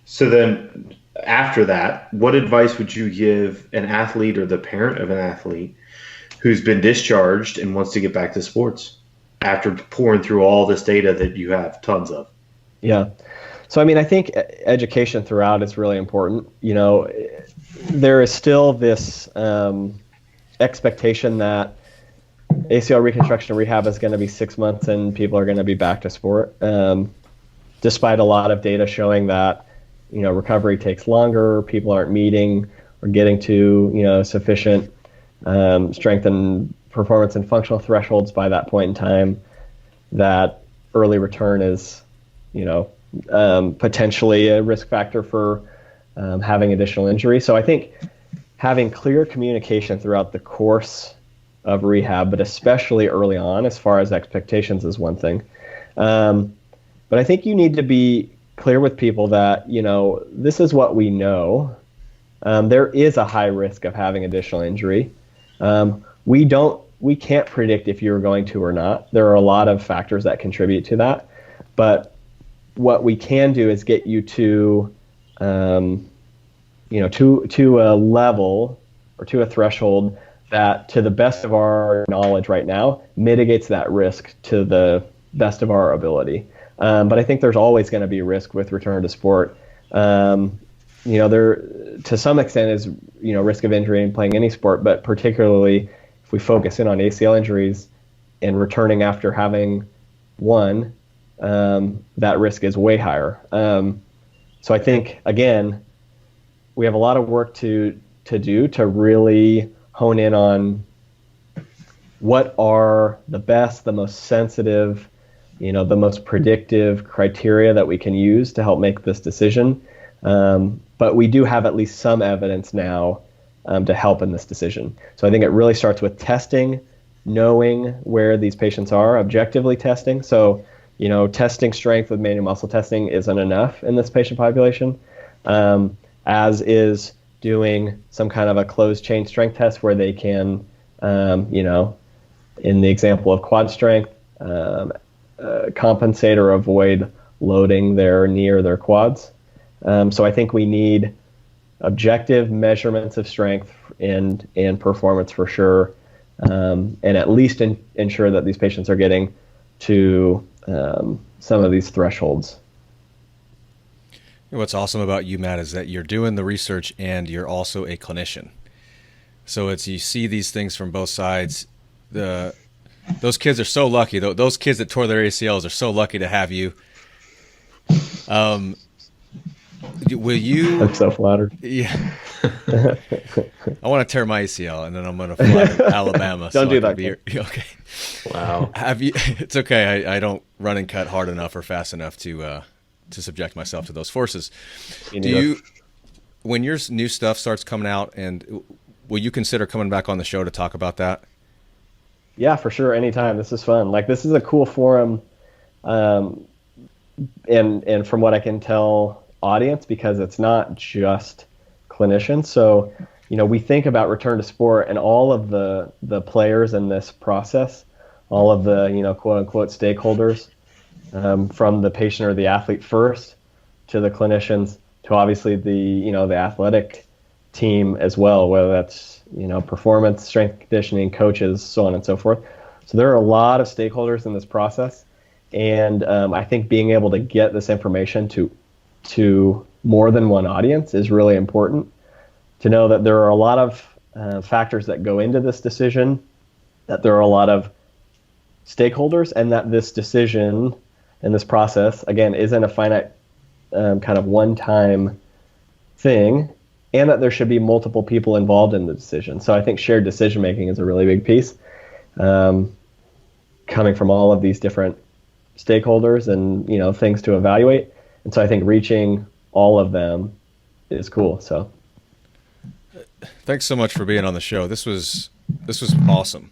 So then after that, what advice would you give an athlete or the parent of an athlete who's been discharged and wants to get back to sports after pouring through all this data that you have tons of? Yeah. So, I mean, I think education throughout is really important. There is still this expectation that ACL reconstruction and rehab is going to be 6 months and people are going to be back to sport, despite a lot of data showing that, recovery takes longer, people aren't meeting or getting to, sufficient strength and performance and functional thresholds by that point in time, that early return is, potentially a risk factor for having additional injury. So I think having clear communication throughout the course of rehab, but especially early on, as far as expectations, is one thing. But I think you need to be clear with people that, this is what we know. There is a high risk of having additional injury. We can't predict if you're going to or not. There are a lot of factors that contribute to that. But what we can do is get you to, to a level or to a threshold that, to the best of our knowledge right now, mitigates that risk to the best of our ability. But I think there's always going to be risk with return to sport. There, to some extent, is risk of injury in playing any sport, but particularly if we focus in on ACL injuries and returning after having one, that risk is way higher. So I think, again, we have a lot of work to do to really hone in on what are the best, the most sensitive, the most predictive criteria that we can use to help make this decision. But we do have at least some evidence now to help in this decision. So I think it really starts with testing, knowing where these patients are, objectively testing. So, testing strength with manual muscle testing isn't enough in this patient population, as is doing some kind of a closed chain strength test where they can, in the example of quad strength, compensate or avoid loading their knee or their quads. So I think we need objective measurements of strength and performance for sure, and at least ensure that these patients are getting to some of these thresholds. What's awesome about you, Matt, is that you're doing the research and you're also a clinician. So you see these things from both sides. Those kids are so lucky. Those kids that tore their ACLs are so lucky to have you. Will you? I'm so flattered. Yeah. I want to tear my ACL and then I'm going to fly to Alabama. Don't do that. Okay. Wow. It's okay. I don't run and cut hard enough or fast enough to subject myself to those forces. When your new stuff starts coming out, and will you consider coming back on the show to talk about that? Yeah, for sure. Anytime. This is fun. This is a cool forum. And from what I can tell, audience, because it's not just clinicians. So, we think about return to sport and all of the players in this process, all of the, quote unquote stakeholders, from the patient or the athlete first to the clinicians to obviously the athletic team as well, whether that's, performance, strength conditioning, coaches, so on and so forth. So there are a lot of stakeholders in this process. And I think being able to get this information to more than one audience is really important, to know that there are a lot of factors that go into this decision, that there are a lot of stakeholders, and that this decision and this process, again, isn't a finite kind of one-time thing, and that there should be multiple people involved in the decision. So I think shared decision-making is a really big piece, coming from all of these different stakeholders and, things to evaluate. And so I think reaching all of them is cool. So thanks so much for being on the show. This was awesome.